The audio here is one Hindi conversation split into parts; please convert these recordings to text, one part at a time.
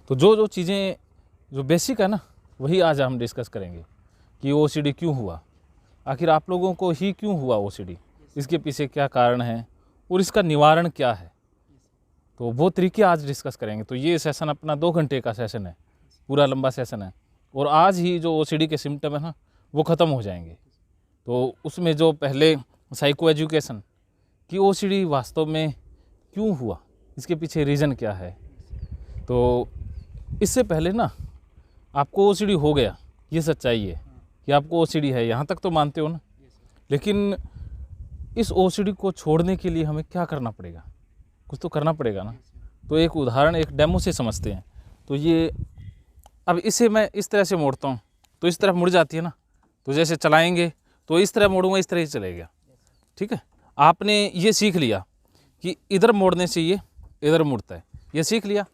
तो जो जो चीज़ें जो बेसिक है ना, वही आज हम डिस्कस करेंगे कि ओसीडी क्यों हुआ, आखिर आप लोगों को ही क्यों हुआ ओसीडी, इसके पीछे क्या कारण है और इसका निवारण क्या है। तो वो तरीके आज डिस्कस करेंगे। तो ये सेशन अपना 2 घंटे का सेशन है, पूरा लंबा सेशन है, और आज ही जो ओसीडी के सिम्टम है ना वो ख़त्म हो जाएंगे। तो उसमें जो पहले साइको एजुकेशन कि ओसीडी वास्तव में क्यों हुआ, इसके पीछे रीज़न क्या है। तो इससे पहले ना आपको ओसीडी हो गया, ये सच्चाई है कि आपको ओसीडी है, यहाँ तक तो मानते हो ना। लेकिन इस ओसीडी को छोड़ने के लिए हमें क्या करना पड़ेगा, कुछ तो करना पड़ेगा ना। तो एक उदाहरण, एक डेमो से समझते हैं। तो ये अब इसे मैं इस तरह से मोड़ता हूँ तो इस तरफ मुड़ जाती है ना, तो जैसे चलाएंगे तो इस तरह मोड़ूंगा, इस तरह ही चलेगा। ठीक है, आपने ये सीख लिया कि इधर मोड़ने से ये इधर मुड़ता है, ये सीख लिया।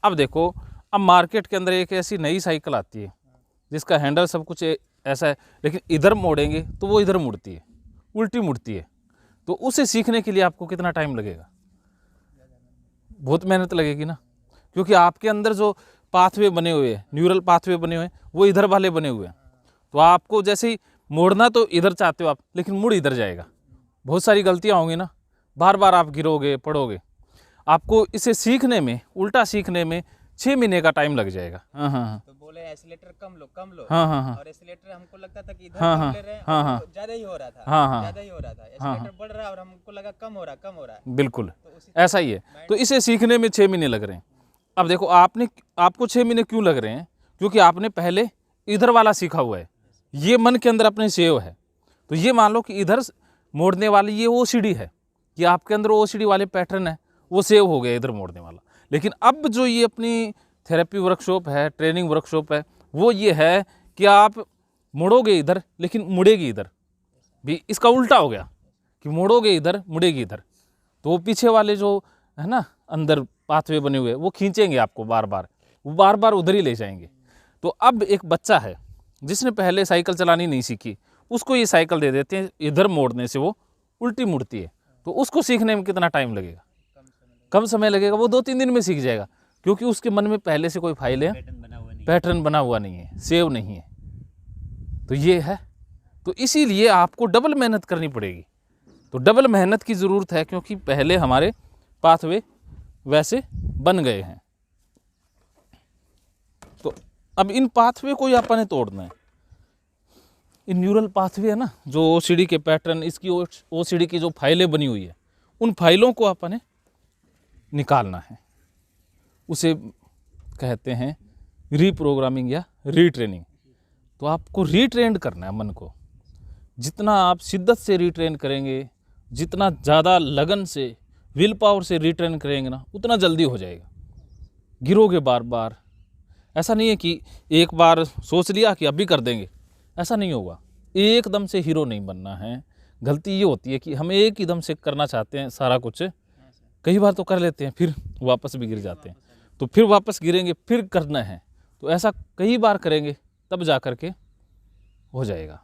अब देखो, अब मार्केट के अंदर एक ऐसी नई साइकिल आती है जिसका हैंडल सब कुछ ऐसा है, लेकिन इधर मोड़ेंगे तो वो इधर मुड़ती है, उल्टी मुड़ती है। तो उसे सीखने के लिए आपको कितना टाइम लगेगा, बहुत मेहनत लगेगी ना, क्योंकि आपके अंदर जो पाथवे बने हुए हैं, न्यूरल पाथवे बने हुए हैं, वो इधर वाले बने हुए हैं। तो आपको जैसे ही मोड़ना तो इधर चाहते हो आप, लेकिन मुड़ इधर जाएगा। बहुत सारी गलतियां होंगी ना, बार बार आप गिरोगे, पड़ोगे। आपको इसे सीखने में, उल्टा सीखने में 6 महीने का टाइम लग जाएगा। हाँ हाँ हाँ। तो बोले एक्सीलेटर कम लो। हाँ हाँ हाँ। और एक्सीलेटर हमको लगता था कि इधर हाँ कम हाँ ले रहे हैं, हाँ और हाँ। वो ज्यादा ही हो रहा था। हाँ हाँ। ज्यादा ही हो रहा था, एक्सीलेटर बढ़ रहा है और हमको लगा कम हो रहा है। बिल्कुल तो उसी ऐसा ही है। तो इसे सीखने में 6 महीने लग रहे हैं। अब देखो, आपको 6 महीने क्यों लग रहे हैं, क्योंकि आपने पहले इधर वाला सीखा हुआ है, ये मन के अंदर अपने सेव है। तो ये मान लो कि इधर मोड़ने वाली ये ओसीडी है, कि आपके अंदर ओसीडी वाले पैटर्न है, वो सेव हो गया इधर मोड़ने वाला। लेकिन अब जो ये अपनी थेरेपी वर्कशॉप है, ट्रेनिंग वर्कशॉप है, वो ये है कि आप मुड़ोगे इधर लेकिन मुड़ेगी इधर भी। इसका उल्टा हो गया कि मोड़ोगे इधर, मुड़ेगी इधर। तो वो पीछे वाले जो है ना अंदर पाथवे बने हुए, वो खींचेंगे आपको बार बार, वो बार बार उधर ही ले जाएंगे। तो अब एक बच्चा है जिसने पहले साइकिल चलानी नहीं सीखी, उसको ये साइकिल दे देते हैं, इधर मोड़ने से वो उल्टी मुड़ती है। तो उसको सीखने में कितना टाइम लगेगा, कम समय लगेगा। वो 2-3 दिन में सीख जाएगा, क्योंकि उसके मन में पहले से कोई फाइल है, पैटर्न बना हुआ नहीं है, सेव नहीं है। तो ये है। तो इसीलिए आपको डबल मेहनत करनी पड़ेगी। तो डबल मेहनत की ज़रूरत है, क्योंकि पहले हमारे पाथवे वैसे बन गए हैं। तो अब इन पाथवे को ही अपन ने तोड़ना है। इन न्यूरल पाथवे है ना, जो ओसीडी के पैटर्न, इसकी ओसीडी की जो फाइलें बनी हुई है, उन फाइलों को अपन ने निकालना है। उसे कहते हैं रीप्रोग्रामिंग या रीट्रेनिंग। तो आपको रीट्रेंड करना है मन को। जितना आप शिद्दत से रीट्रेन करेंगे, जितना ज़्यादा लगन से, विल पावर से रीट्रेन करेंगे ना, उतना जल्दी हो जाएगा। गिरोगे बार बार, ऐसा नहीं है कि एक बार सोच लिया कि अभी कर देंगे, ऐसा नहीं होगा। एकदम से हीरो नहीं बनना है। गलती ये होती है कि हम एक ही दम से करना चाहते हैं सारा कुछ, कई बार तो कर लेते हैं, फिर वापस भी गिर जाते हैं। तो फिर वापस गिरेंगे, फिर करना है। तो ऐसा कई बार करेंगे तब जा कर के हो जाएगा।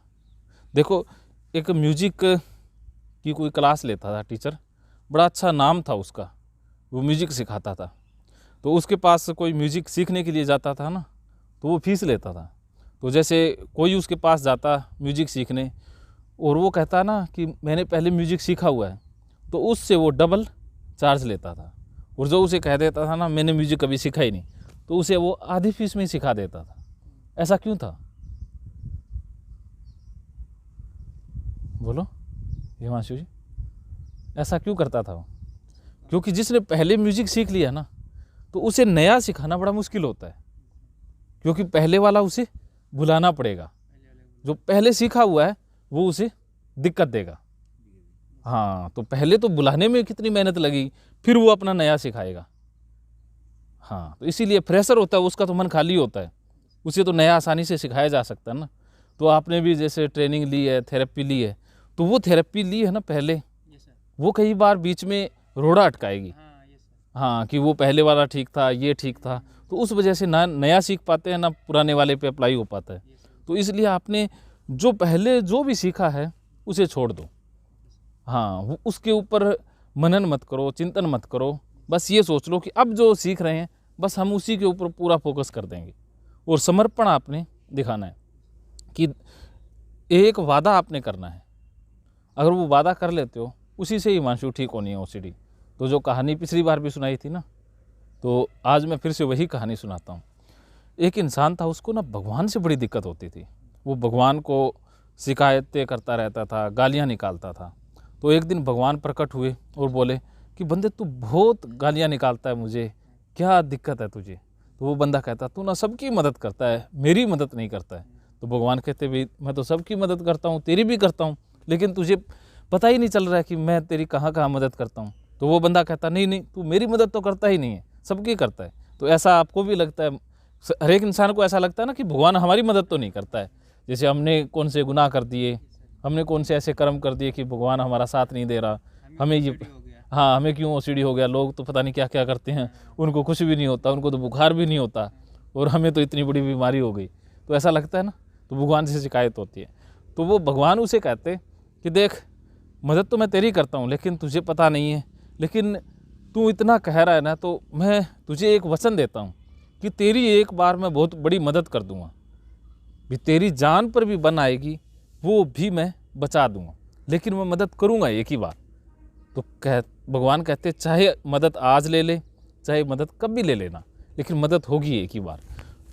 देखो, एक म्यूजिक की कोई क्लास लेता था टीचर, बड़ा अच्छा नाम था उसका, वो म्यूजिक सिखाता था। तो उसके पास कोई म्यूजिक सीखने के लिए जाता था ना, तो वो फीस लेता था। तो जैसे कोई उसके पास जाता म्यूजिक सीखने, और वो कहता ना कि मैंने पहले म्यूजिक सीखा हुआ है, तो उससे वो डबल चार्ज लेता था। और जो उसे कह देता था ना मैंने म्यूजिक कभी सीखा ही नहीं, तो उसे वो आधी फीस में ही सिखा देता था। ऐसा क्यों था, बोलो हिमांशु जी, ऐसा क्यों करता था वो? क्योंकि जिसने पहले म्यूजिक सीख लिया ना, तो उसे नया सिखाना बड़ा मुश्किल होता है, क्योंकि पहले वाला उसे भुलाना पड़ेगा। जो पहले सीखा हुआ है वो उसे दिक्कत देगा। हाँ, तो पहले तो बुलाने में कितनी मेहनत लगी, फिर वो अपना नया सिखाएगा। हाँ, तो इसीलिए फ्रेशर होता है, उसका तो मन खाली होता है, उसे तो नया आसानी से सिखाया जा सकता है ना। तो आपने भी जैसे ट्रेनिंग ली है, थेरेपी ली है, तो वो थेरेपी ली है ना पहले, वो कई बार बीच में रोड़ा अटकाएगी। हाँ, कि वो पहले वाला ठीक था, ये ठीक था, तो उस वजह से ना नया सीख पाते हैं, ना पुराने वाले पे अप्लाई हो पाता है। तो इसलिए आपने जो पहले जो भी सीखा है उसे छोड़ दो। उसके ऊपर मनन मत करो, चिंतन मत करो। बस ये सोच लो कि अब जो सीख रहे हैं बस हम उसी के ऊपर पूरा फोकस कर देंगे। और समर्पण आपने दिखाना है कि एक वादा आपने करना है, अगर वो वादा कर लेते हो उसी से हिमांशु ठीक होनी है ओसीडी। तो जो कहानी पिछली बार भी सुनाई थी ना, तो आज मैं फिर से वही कहानी सुनाता हूँ। एक इंसान था, उसको ना भगवान से बड़ी दिक्कत होती थी। वो भगवान को शिकायतें करता रहता था, गालियाँ निकालता था। तो एक दिन भगवान प्रकट हुए और बोले कि बंदे तू बहुत गालियाँ निकालता है, मुझे क्या दिक्कत है तुझे। तो वो बंदा कहता तू ना सबकी मदद करता है, मेरी मदद नहीं करता है। तो भगवान कहते भी मैं तो सबकी मदद करता हूँ, तेरी भी करता हूँ, लेकिन तुझे पता ही नहीं चल रहा है कि मैं तेरी कहाँ कहाँ मदद करता हूँ। तो वो बंदा कहता नहीं नहीं, तू मेरी मदद तो करता ही नहीं है, सबकी करता है। तो ऐसा आपको भी लगता है, हर एक इंसान को ऐसा लगता है ना कि भगवान हमारी मदद तो नहीं करता है। जैसे हमने कौन से गुनाह कर दिए, हमने कौन से ऐसे कर्म कर दिए कि भगवान हमारा साथ नहीं दे रहा, हमें ये हाँ हमें क्यों ओसीडी हो गया। लोग तो पता नहीं क्या क्या करते हैं, उनको कुछ भी नहीं होता, उनको तो बुखार भी नहीं होता, और हमें तो इतनी बड़ी बीमारी हो गई। तो ऐसा लगता है ना, तो भगवान से शिकायत होती है। तो वो भगवान उसे कहते कि देख मदद तो मैं तेरी करता हूँ, लेकिन तुझे पता नहीं है, लेकिन तू इतना कह रहा है ना, तो मैं तुझे एक वचन देता हूँ कि तेरी एक बार मैं बहुत बड़ी मदद कर दूँगा, भी तेरी जान पर भी बन आएगी वो भी मैं बचा दूँगा, लेकिन मैं मदद करूँगा एक ही बार। तो भगवान कहते चाहे मदद आज ले ले, चाहे मदद कभी ले लेना, लेकिन मदद होगी एक ही बार।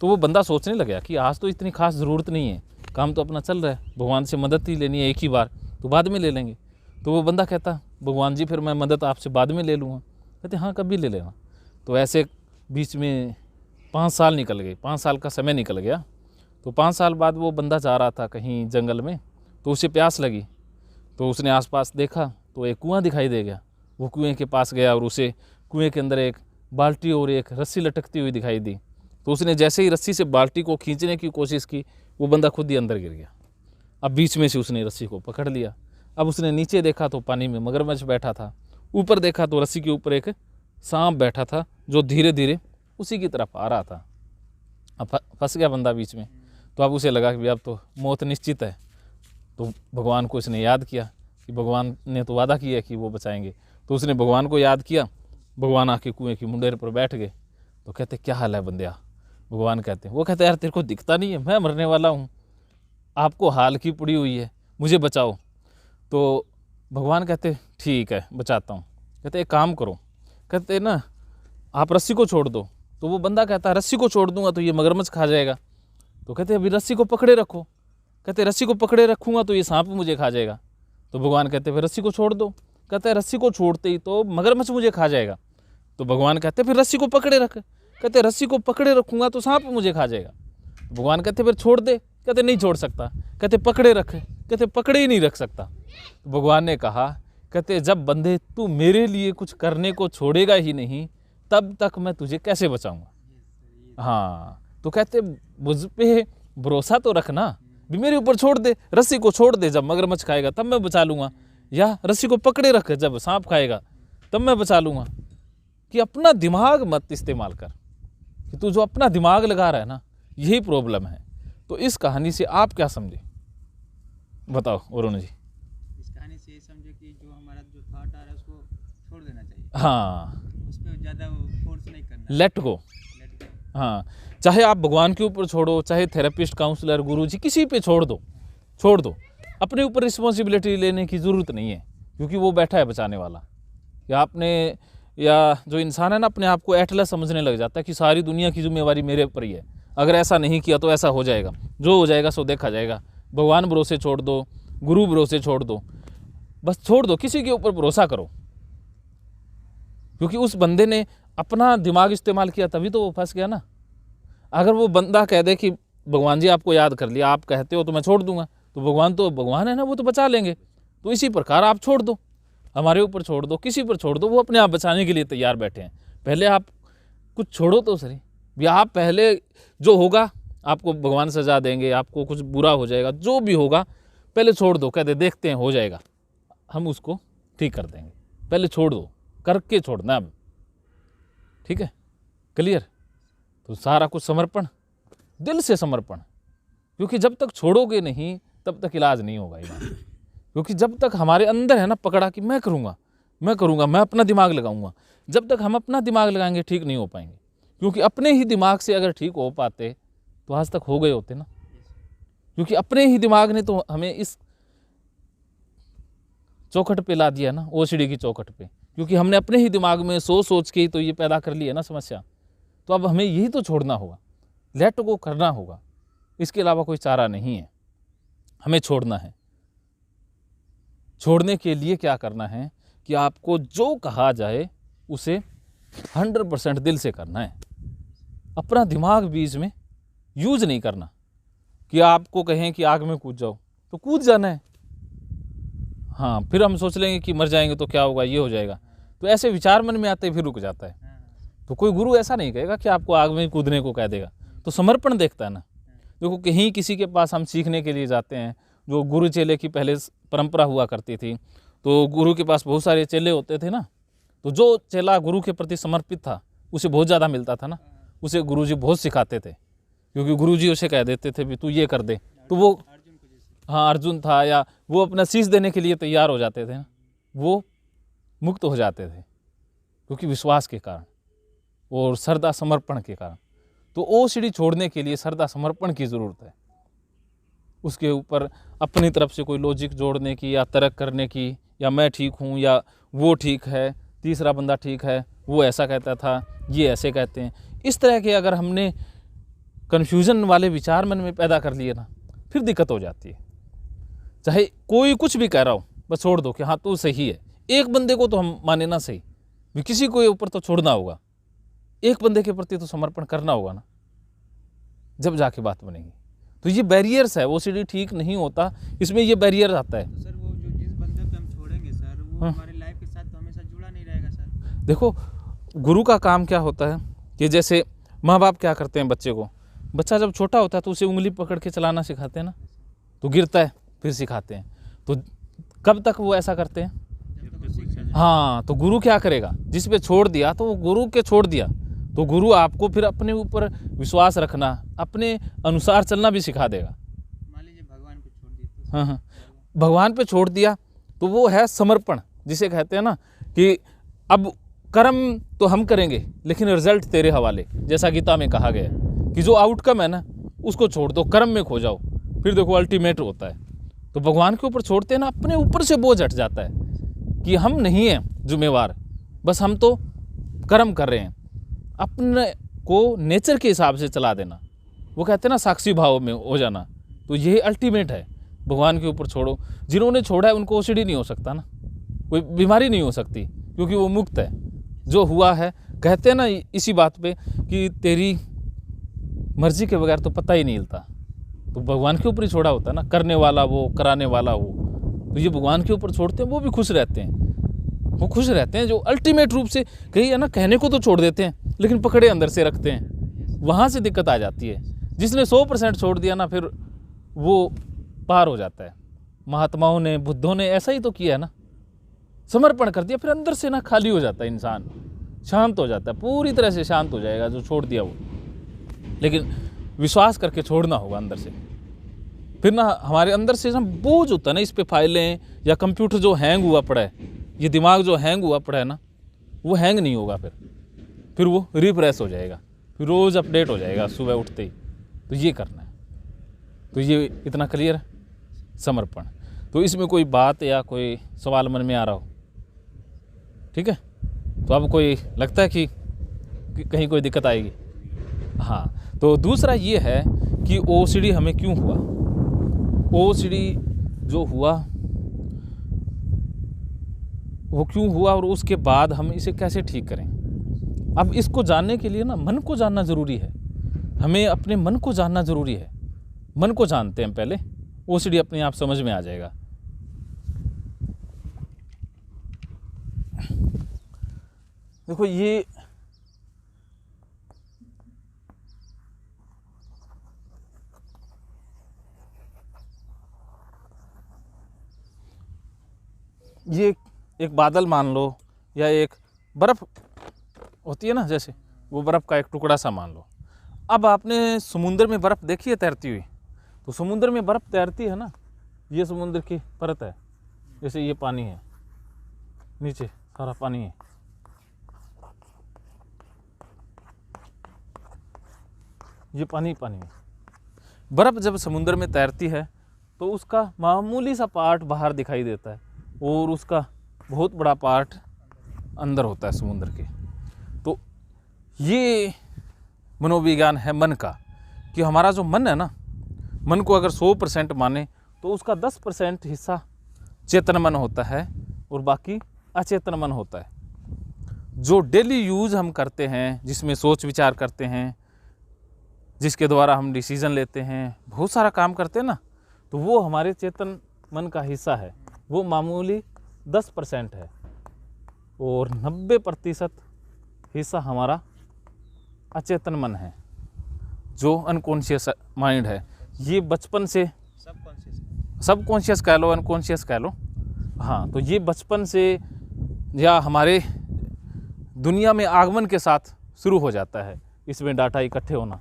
तो वो बंदा सोचने लगा कि आज तो इतनी खास ज़रूरत नहीं है, काम तो अपना चल रहा है, भगवान से मदद ही लेनी है एक ही बार, तो बाद में ले लेंगे। तो वो बंदा कहता भगवान जी फिर मैं मदद आपसे बाद में ले लूँगा। कहते हाँ कभी ले लेना। तो ऐसे बीच में 5 साल निकल गए, 5 साल का समय निकल गया। तो 5 साल बाद वो बंदा जा रहा था कहीं जंगल में, तो उसे प्यास लगी। तो उसने आसपास देखा तो एक कुआं दिखाई दे गया। वो कुएं के पास गया और उसे कुएं के अंदर एक बाल्टी और एक रस्सी लटकती हुई दिखाई दी। तो उसने जैसे ही रस्सी से बाल्टी को खींचने की कोशिश की, वो बंदा खुद ही अंदर गिर गया। अब बीच में से उसने रस्सी को पकड़ लिया। अब उसने नीचे देखा तो पानी में मगरमच्छ बैठा था, ऊपर देखा तो रस्सी के ऊपर एक सांप बैठा था जो धीरे धीरे उसी की तरफ आ रहा था। अब फंस गया बंदा बीच में। तो अब उसे लगा कि अब तो मौत निश्चित है। तो भगवान को इसने याद किया कि भगवान ने तो वादा किया कि वो बचाएंगे। तो उसने भगवान को याद किया। भगवान आके कुएं की मुंडेर पर बैठ गए। तो कहते क्या हाल है बंदिया। भगवान कहते वो कहते यार तेरे को दिखता नहीं है, मैं मरने वाला हूँ, आपको हाल की पड़ी हुई है, मुझे बचाओ। तो भगवान कहते ठीक है बचाता हूँ। कहते एक काम करो, कहते ना आप रस्सी को छोड़ दो। तो वो बंदा कहता रस्सी को छोड़ दूंगा तो ये मगरमच्छ खा जाएगा। तो कहते अभी रस्सी को पकड़े रखो। कहते रस्सी को पकड़े रखूँगा तो ये सांप मुझे खा जाएगा। तो भगवान कहते फिर रस्सी को छोड़ दो। कहते रस्सी को छोड़ते ही तो मगरमच्छ मुझे खा जाएगा। तो भगवान कहते फिर रस्सी को पकड़े रख। कहते रस्सी को पकड़े रखूँगा तो सांप मुझे खा जाएगा। तो भगवान कहते फिर छोड़ दे। कहते नहीं छोड़ सकता। कहते पकड़े रख। कहते पकड़े ही नहीं रख सकता। तो भगवान ने कहा कहते जब बंदे तू मेरे लिए कुछ करने को छोड़ेगा ही नहीं, तब तक मैं तुझे कैसे बचाऊंगा। हाँ तो कहते मुझ पे भरोसा तो रखना, भी मेरे ऊपर छोड़ दे, रस्सी को छोड़ दे, जब मगरमच्छ खाएगा तब मैं बचा लूँगा, या रस्सी को पकड़े रख जब सांप खाएगा तब मैं बचा लूँगा। कि अपना दिमाग मत इस्तेमाल कर, कि तू जो अपना दिमाग लगा रहा है ना, यही प्रॉब्लम है। तो इस कहानी से आप क्या समझे, बताओ वरुण जी। इस कहानी से ये समझो कि जो हमारा जो थॉट आ रहा है उसको छोड़ देना चाहिए। हाँ उस पर ज़्यादा फोर्स नहीं करना, लेट गो। हाँ चाहे आप भगवान के ऊपर छोड़ो, चाहे थेरेपिस्ट, काउंसलर, गुरु जी, किसी पे छोड़ दो। अपने ऊपर रिस्पॉन्सिबिलिटी लेने की ज़रूरत नहीं है, क्योंकि वो बैठा है बचाने वाला। या जो इंसान है ना अपने आप को एटलस समझने लग जाता है कि सारी दुनिया की जिम्मेवारी मेरे ऊपर ही है, अगर ऐसा नहीं किया तो ऐसा हो जाएगा, जो हो जाएगा सो देखा जाएगा। भगवान भरोसे छोड़ दो, गुरु भरोसे छोड़ दो, बस छोड़ दो, किसी के ऊपर भरोसा करो। क्योंकि उस बंदे ने अपना दिमाग इस्तेमाल किया तभी तो वो फंस गया ना। अगर वो बंदा कह दे कि भगवान जी आपको याद कर लिया, आप कहते हो तो मैं छोड़ दूंगा, तो भगवान है ना, वो तो बचा लेंगे। तो इसी प्रकार आप छोड़ दो, हमारे ऊपर छोड़ दो, किसी पर छोड़ दो, वो अपने आप बचाने के लिए तैयार बैठे हैं। पहले आप कुछ छोड़ो तो सही, भी आप पहले जो होगा आपको भगवान सजा देंगे, आपको कुछ बुरा हो जाएगा, जो भी होगा पहले छोड़ दो। कहते देखते हैं हो जाएगा, हम उसको ठीक कर देंगे, पहले छोड़ दो, करके छोड़ना अब, ठीक है, क्लियर। तो सारा कुछ समर्पण, दिल से समर्पण, क्योंकि जब तक छोड़ोगे नहीं तब तक इलाज नहीं होगा इलाज। क्योंकि जब तक हमारे अंदर है ना पकड़ा कि मैं करूँगा, मैं अपना दिमाग लगाऊंगा, जब तक हम अपना दिमाग लगाएंगे ठीक नहीं हो पाएंगे। क्योंकि अपने ही दिमाग से अगर ठीक हो पाते तो आज तक हो गए होते ना, क्योंकि अपने ही दिमाग ने तो हमें इस चौखट पे ला दिया ना, ओसीडी की चौखट पे, क्योंकि हमने अपने ही दिमाग में सोच के ही तो ये पैदा कर ली है ना समस्या। तो अब हमें यही तो छोड़ना होगा, लेट गो करना होगा, इसके अलावा कोई चारा नहीं है। हमें छोड़ना है। छोड़ने के लिए क्या करना है कि आपको जो कहा जाए उसे 100% दिल से करना है। अपना दिमाग बीच में यूज नहीं करना कि आपको कहें कि आग में कूद जाओ तो कूद जाना है। हाँ, फिर हम सोच लेंगे कि मर जाएंगे तो क्या होगा, ये हो जाएगा, तो ऐसे विचार मन में आते ही फिर रुक जाता है। तो कोई गुरु ऐसा नहीं कहेगा कि आपको आग में कूदने को कह देगा, तो समर्पण देखता है ना। देखो कहीं किसी के पास हम सीखने के लिए जाते हैं, जो गुरु चेले की पहले परंपरा हुआ करती थी, तो गुरु के पास बहुत सारे चेले होते थे ना, तो जो चेला गुरु के प्रति समर्पित था उसे बहुत ज़्यादा मिलता था ना, उसे गुरुजी बहुत सिखाते थे, क्योंकि गुरुजी उसे कह देते थे भी तू ये कर दे, तो वो हाँ अर्जुन था, या वो अपना शीश देने के लिए तैयार हो जाते थे ना, वो मुक्त हो जाते थे क्योंकि विश्वास के कारण और श्रद्धा समर्पण के कारण। तो ओसीडी छोड़ने के लिए श्रद्धा समर्पण की ज़रूरत है। उसके ऊपर अपनी तरफ से कोई लॉजिक जोड़ने की या तर्क करने की, या मैं ठीक हूँ या वो ठीक है, तीसरा बंदा ठीक है, वो ऐसा कहता था, ये ऐसे कहते हैं, इस तरह के अगर हमने कन्फ्यूज़न वाले विचार मन में पैदा कर लिए ना, फिर दिक्कत हो जाती है। चाहे कोई कुछ भी कह रहा हो, बस छोड़ दो कि हाँ तू सही है। एक बंदे को तो हम माने ना सही, भी किसी को ऊपर तो छोड़ना होगा, एक बंदे के प्रति तो समर्पण करना होगा ना, जब जाके बात बनेगी। तो ये बैरियर्स है, ओसीडी ठीक नहीं होता, इसमें ये बैरियर आता है। तो सर वो जो जिस बंदे पे हम छोड़ेंगे सर, वो हमारी लाइफ के साथ तो हमेशा जुड़ा नहीं रहेगा सर। देखो गुरु का काम क्या होता है कि जैसे माँ बाप क्या करते हैं बच्चे को, बच्चा जब छोटा होता है तो उसे उंगली पकड़ के चलाना सिखाते हैं ना, तो गिरता है फिर सिखाते हैं, तो कब तक वो ऐसा करते हैं? हाँ, तो गुरु क्या करेगा, जिस पे छोड़ दिया तो वो गुरु के छोड़ दिया, तो गुरु आपको फिर अपने ऊपर विश्वास रखना, अपने अनुसार चलना भी सिखा देगा। मान लीजिए भगवान पे छोड़ दिया तो हाँ हाँ, भगवान पे छोड़ दिया तो वो है समर्पण, जिसे कहते हैं ना कि अब कर्म तो हम करेंगे लेकिन रिजल्ट तेरे हवाले, जैसा गीता में कहा गया है कि जो आउटकम है ना उसको छोड़ दो, कर्म में खो जाओ, फिर देखो अल्टीमेट होता है। तो भगवान के ऊपर छोड़ते हैं ना, अपने ऊपर से बोझ हट जाता है कि हम नहीं हैं जिम्मेवार, बस हम तो कर्म कर रहे हैं। अपने को नेचर के हिसाब से चला देना, वो कहते हैं ना साक्षी भाव में हो जाना, तो यही अल्टीमेट है। भगवान के ऊपर छोड़ो, जिन्होंने छोड़ा है उनको ओसीडी नहीं हो सकता ना, कोई बीमारी नहीं हो सकती, क्योंकि वो मुक्त है। जो हुआ है, कहते हैं ना इसी बात पे कि तेरी मर्जी के बगैर तो पता ही नहीं हिलता, तो भगवान के ऊपर ही छोड़ा होता है ना, करने वाला वो, कराने वाला वो, तो ये भगवान के ऊपर छोड़ते हैं, वो भी खुश रहते हैं। वो खुश रहते हैं जो अल्टीमेट रूप से, कहीं है ना कहने को तो छोड़ देते हैं लेकिन पकड़े अंदर से रखते हैं, वहाँ से दिक्कत आ जाती है। जिसने 100% छोड़ दिया ना, फिर वो पार हो जाता है। महात्माओं ने, बुद्धों ने ऐसा ही तो किया है ना, समर्पण कर दिया, फिर अंदर से ना खाली हो जाता है इंसान, शांत हो जाता है, पूरी तरह से शांत हो जाएगा जो छोड़ दिया वो। लेकिन विश्वास करके छोड़ना होगा अंदर से, फिर ना हमारे अंदर से ना बोझ होता है ना, इस पे फाइलें या कंप्यूटर जो हैंग हुआ पड़ा है, ये दिमाग जो हैंग हुआ पड़ा है ना, वो हैंग नहीं होगा, फिर वो रिफ्रेश हो जाएगा, फिर रोज़ अपडेट हो जाएगा सुबह उठते ही। तो ये करना है, तो ये इतना क्लियर है समर्पण। तो इसमें कोई बात या कोई सवाल मन में आ रहा हो, ठीक है, तो अब कोई लगता है कि कहीं कोई दिक्कत आएगी? हाँ, तो दूसरा ये है कि ओसीडी हमें क्यों हुआ, ओसीडी जो हुआ वो क्यों हुआ, और उसके बाद हम इसे कैसे ठीक करें। अब इसको जानने के लिए ना मन को जानना ज़रूरी है, हमें अपने मन को जानना ज़रूरी है। मन को जानते हैं पहले, ओसीडी अपने आप समझ में आ जाएगा। देखो ये एक बादल मान लो, या एक बर्फ़ होती है ना, जैसे वो बर्फ़ का एक टुकड़ा सा मान लो। अब आपने समुद्र में बर्फ़ देखी है तैरती हुई, तो समुद्र में बर्फ़ तैरती है ना, ये समुद्र की परत है, जैसे ये पानी है, नीचे सारा पानी है, ये पानी पानी है। बर्फ़ जब समुद्र में तैरती है तो उसका मामूली सा पार्ट बाहर दिखाई देता है और उसका बहुत बड़ा पार्ट अंदर होता है समुद्र के। तो ये मनोविज्ञान है मन का, कि हमारा जो मन है ना, मन को अगर 100% माने तो उसका 10% हिस्सा चेतन मन होता है और बाकी अचेतन मन होता है। जो डेली यूज़ हम करते हैं, जिसमें सोच विचार करते हैं, जिसके द्वारा हम डिसीज़न लेते हैं, बहुत सारा काम करते हैं ना, तो वो हमारे चेतन मन का हिस्सा है। वो मामूली 10% है और 90% हिस्सा हमारा अचेतन मन है, जो अनकॉन्शियस माइंड है। ये बचपन से सबकॉन्शियस कह लो, अनकॉन्शियस कह लो, हाँ, तो ये बचपन से या हमारे दुनिया में आगमन के साथ शुरू हो जाता है। इसमें डाटा इकट्ठे होना,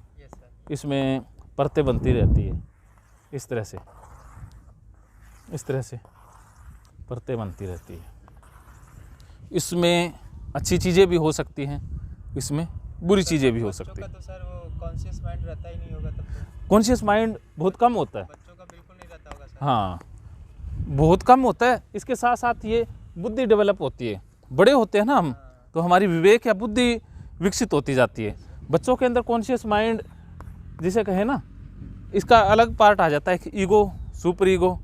इसमें परतें बनती रहती है, इस तरह से परतें बनती रहती है। इसमें अच्छी चीज़ें भी हो सकती हैं, इसमें बुरी चीज़ें भी हो सकती हैं। तो सर वो कॉन्शियस माइंड रहता ही नहीं होगा तब तो। कॉन्शियस माइंड बहुत कम होता है, बच्चों का बिल्कुल नहीं रहता होगा सर। हाँ, बहुत कम होता है। इसके साथ साथ ये बुद्धि डेवलप होती है। बड़े होते हैं ना हम, तो हमारी विवेक या बुद्धि विकसित होती जाती है। बच्चों के अंदर कॉन्शियस माइंड जिसे कहें ना, इसका अलग पार्ट आ जाता है कि ईगो, सुपर ईगो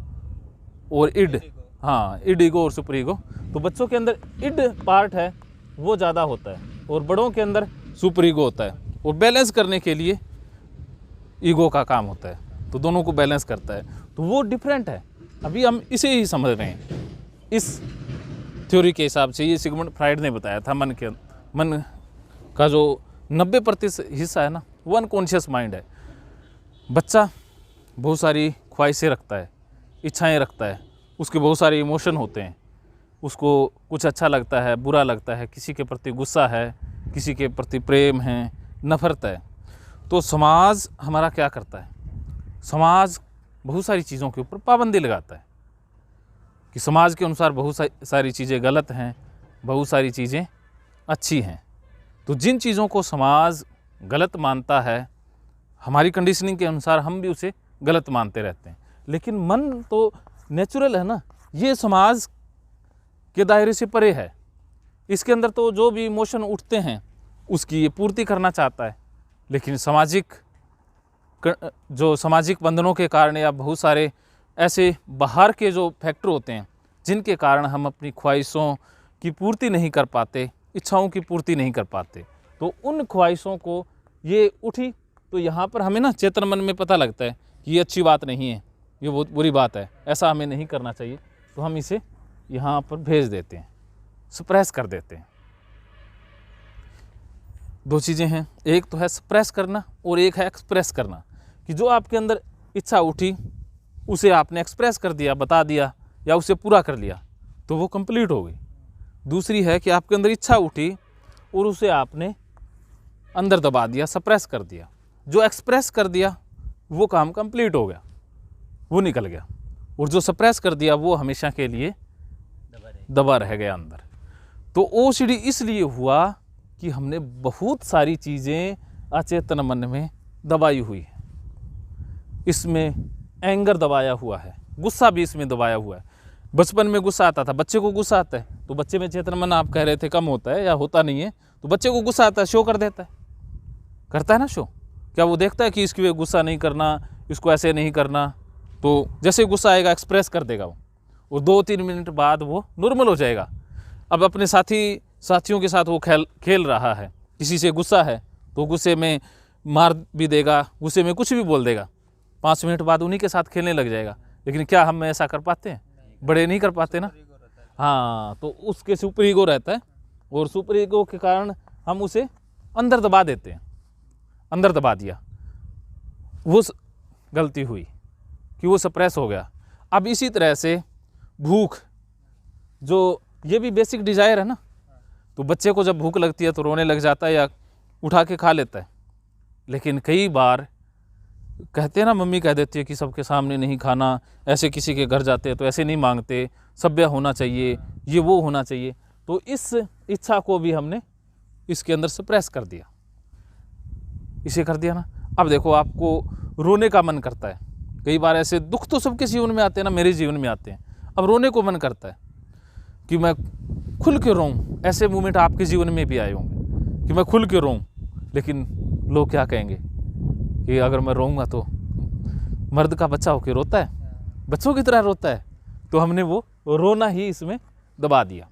और इड। हाँ, इड, ईगो और सुपर ईगो। तो बच्चों के अंदर इड पार्ट है वो ज़्यादा होता है और बड़ों के अंदर सुपर ईगो होता है। और बैलेंस करने के लिए ईगो का काम होता है, तो दोनों को बैलेंस करता है। तो वो डिफरेंट है। अभी हम इसे ही समझ रहे हैं। इस थ्योरी के हिसाब से ये सिगमंड फ्राइड ने बताया था, मन का जो 90% हिस्सा है ना, वो अनकॉन्शियस माइंड है। बच्चा बहुत सारी ख्वाहिशें रखता है, इच्छाएं रखता है, उसके बहुत सारे इमोशन होते हैं। उसको कुछ अच्छा लगता है, बुरा लगता है, किसी के प्रति गुस्सा है, किसी के प्रति प्रेम है, नफरत है। तो समाज हमारा क्या करता है? समाज बहुत सारी चीज़ों के ऊपर पाबंदी लगाता है कि समाज के अनुसार बहुत सारी चीज़ें गलत हैं, बहुत सारी चीज़ें अच्छी हैं। तो जिन चीज़ों को समाज गलत मानता है, हमारी कंडीशनिंग के अनुसार हम भी उसे गलत मानते रहते हैं। लेकिन मन तो नेचुरल है ना, ये समाज के दायरे से परे है। इसके अंदर तो जो भी इमोशन उठते हैं उसकी ये पूर्ति करना चाहता है। लेकिन सामाजिक बंधनों के कारण या बहुत सारे ऐसे बाहर के जो फैक्टर होते हैं जिनके कारण हम अपनी ख्वाहिशों की पूर्ति नहीं कर पाते, इच्छाओं की पूर्ति नहीं कर पाते, तो उन ख्वाहिशों को ये उठी, तो यहाँ पर हमें ना चेतन मन में पता लगता है कि ये अच्छी बात नहीं है, ये बहुत बुरी बात है, ऐसा हमें नहीं करना चाहिए। तो हम इसे यहाँ पर भेज देते हैं, सप्रेस कर देते हैं। दो चीज़ें हैं, एक तो है सप्रेस करना और एक है एक्सप्रेस करना। कि जो आपके अंदर इच्छा उठी उसे आपने एक्सप्रेस कर दिया, बता दिया या उसे पूरा कर लिया, तो वो कंप्लीट हो गई। दूसरी है कि आपके अंदर इच्छा उठी और उसे आपने अंदर दबा दिया, सप्रेस कर दिया। जो एक्सप्रेस कर दिया वो काम कंप्लीट हो गया, वो निकल गया, और जो सप्रेस कर दिया वो हमेशा के लिए दबा रह गया अंदर। तो ओसीडी इसलिए हुआ कि हमने बहुत सारी चीज़ें अचेतन मन में दबाई हुई है। इसमें एंगर दबाया हुआ है, गुस्सा भी इसमें दबाया हुआ है। बचपन में गुस्सा आता था, बच्चे को गुस्सा आता है तो बच्चे में चेतन मन आप कह रहे थे कम होता है या होता नहीं है, तो बच्चे को गुस्सा आता है, शो कर देता है, करता है ना शो। क्या वो देखता है कि इसकी गुस्सा नहीं करना, इसको ऐसे नहीं करना, तो जैसे गुस्सा आएगा एक्सप्रेस कर देगा वो, और 2-3 मिनट बाद वो नॉर्मल हो जाएगा। अब अपने साथियों के साथ वो खेल रहा है, किसी से गुस्सा है तो गुस्से में मार भी देगा, गुस्से में कुछ भी बोल देगा, 5 मिनट बाद उन्हीं के साथ खेलने लग जाएगा। लेकिन क्या हम ऐसा कर पाते हैं? बड़े नहीं कर पाते ना। हाँ, तो उसके सुपर ईगो रहता है और सुपर ईगो के कारण हम उसे अंदर दबा देते हैं। अंदर दबा दिया, वो गलती हुई कि वो सप्रेस हो गया। अब इसी तरह से भूख, जो ये भी बेसिक डिज़ायर है ना, तो बच्चे को जब भूख लगती है तो रोने लग जाता है या उठा के खा लेता है। लेकिन कई बार कहते हैं ना, मम्मी कह देती है कि सबके सामने नहीं खाना, ऐसे किसी के घर जाते हैं तो ऐसे नहीं मांगते, सभ्य होना चाहिए, ये वो होना चाहिए। तो इस इच्छा को भी हमने इसके अंदर सप्रेस कर दिया, इसे कर दिया ना। अब देखो आपको रोने का मन करता है, कई बार ऐसे दुख तो सबके जीवन में आते हैं ना, मेरे जीवन में आते हैं। अब रोने को मन करता है कि मैं खुल के रोऊं, ऐसे मोमेंट आपके जीवन में भी आए होंगे कि मैं खुल के रोऊं, लेकिन लोग क्या कहेंगे कि अगर मैं रोऊंगा तो मर्द का बच्चा होकर रोता है, बच्चों की तरह रोता है, तो हमने वो रोना ही इसमें दबा दिया।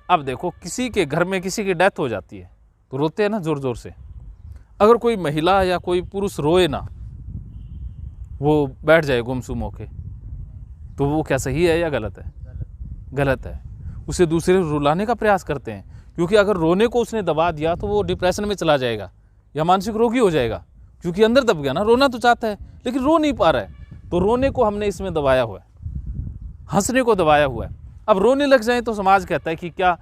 अब देखो किसी के घर में किसी की डेथ हो जाती है तो रोते हैं ना ज़ोर ज़ोर से। अगर कोई महिला या कोई पुरुष रोए ना, वो बैठ जाए गुमसुम होके, तो वो क्या सही है या गलत है? गलत है। उसे दूसरे रुलाने का प्रयास करते हैं, क्योंकि अगर रोने को उसने दबा दिया तो वो डिप्रेशन में चला जाएगा या मानसिक रोगी हो जाएगा, क्योंकि अंदर दब गया ना। रोना तो चाहता है लेकिन रो नहीं पा रहा है, तो रोने को हमने इसमें दबाया हुआ है, हंसने को दबाया हुआ है। अब रोने लग जाए तो समाज कहता है कि क्या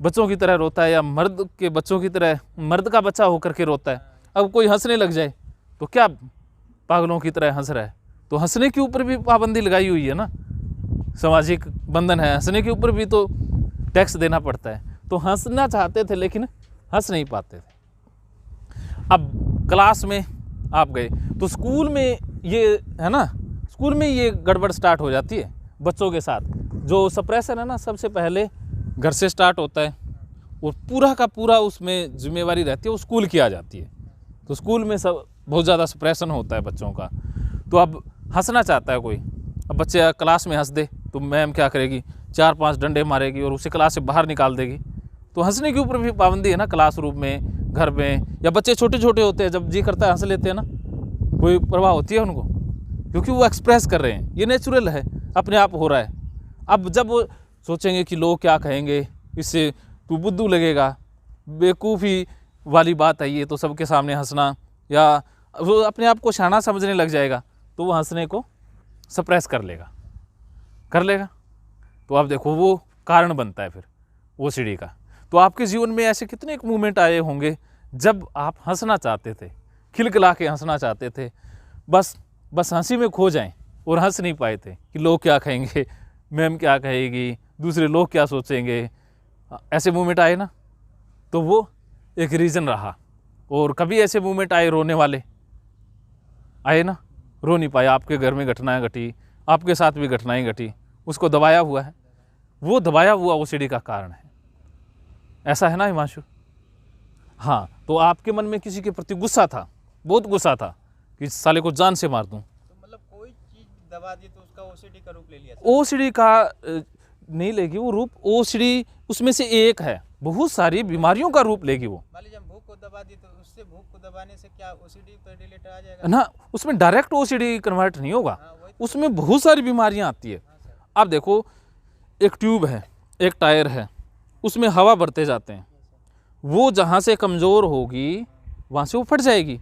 बच्चों की तरह रोता है, या मर्द के बच्चों की तरह मर्द का बच्चा होकर के रोता है। अब कोई हंसने लग जाए तो क्या पागलों की तरह हंस रहा है, तो हंसने के ऊपर भी पाबंदी लगाई हुई है ना, सामाजिक बंधन है, हंसने के ऊपर भी तो टैक्स देना पड़ता है। तो हंसना चाहते थे लेकिन हंस नहीं पाते थे। अब क्लास में आप गए तो स्कूल में ये है ना, स्कूल में ये गड़बड़ स्टार्ट हो जाती है बच्चों के साथ। जो सप्रेशन है ना, सबसे पहले घर से स्टार्ट होता है और पूरा का पूरा उसमें जिम्मेवारी रहती है वो स्कूल की आ जाती है। तो स्कूल में सब बहुत ज़्यादा सप्रेशन होता है बच्चों का। तो अब हंसना चाहता है कोई, अब बच्चे क्लास में हंस दे तो मैम क्या करेगी, 4-5 डंडे मारेगी और उसे क्लास से बाहर निकाल देगी। तो हंसने के ऊपर भी पाबंदी है ना, क्लासरूम में, घर में, या बच्चे छोटे छोटे होते हैं, जब जी करता है हंस लेते हैं ना, कोई परवाह होती है उनको, क्योंकि वो एक्सप्रेस कर रहे हैं, ये नेचुरल है, अपने आप हो रहा है। अब जब वो सोचेंगे कि लोग क्या कहेंगे, इससे तू बुद्धू लगेगा, बेवकूफ़ी वाली बात है ये, तो सबके सामने हंसना, या वो अपने आप को शाना समझने लग जाएगा, तो वो हंसने को सप्रेस कर लेगा। तो आप देखो वो कारण बनता है फिर ओसीडी का। तो आपके जीवन में ऐसे कितने एक मोमेंट आए होंगे जब आप हंसना चाहते थे, खिलखिला के हंसना चाहते थे, बस हंसी में खो जाएं और हंस नहीं पाए थे कि लोग क्या कहेंगे, मैम क्या कहेगी, दूसरे लोग क्या सोचेंगे। ऐसे मोमेंट आए ना, तो वो एक रीज़न रहा। और कभी ऐसे मोमेंट आए रोने वाले आए ना, रो नहीं पाए, आपके घर में घटनाएं घटी, आपके साथ भी घटनाएं घटी, उसको दबाया हुआ है, वो दबाया हुआ ओसीडी का कारण है। ऐसा है ना हिमांशु? हाँ, तो आपके मन में किसी के प्रति गुस्सा था, बहुत गुस्सा था कि साले को जान से मार दूं, तो मतलब कोई चीज दबा दी तो उसका ओसीडी का रूप ले लिया था? ओसीडी का नहीं लेगी वो रूप, ओसीडी उसमें से एक है, बहुत सारी बीमारियों का रूप लेगी वो। मान लीजिए हम भूख को दबा दी तो उससे भूख को दबाने से क्या ओसीडी पर रिलेटेड आ जाएगा? ना, उसमें डायरेक्ट ओसीडी कन्वर्ट नहीं होगा, उसमें बहुत सारी बीमारियां आती है। अब देखो एक ट्यूब है, एक टायर है, उसमें हवा भरते जाते हैं, वो जहाँ से कमज़ोर होगी वहाँ से वो फट जाएगी।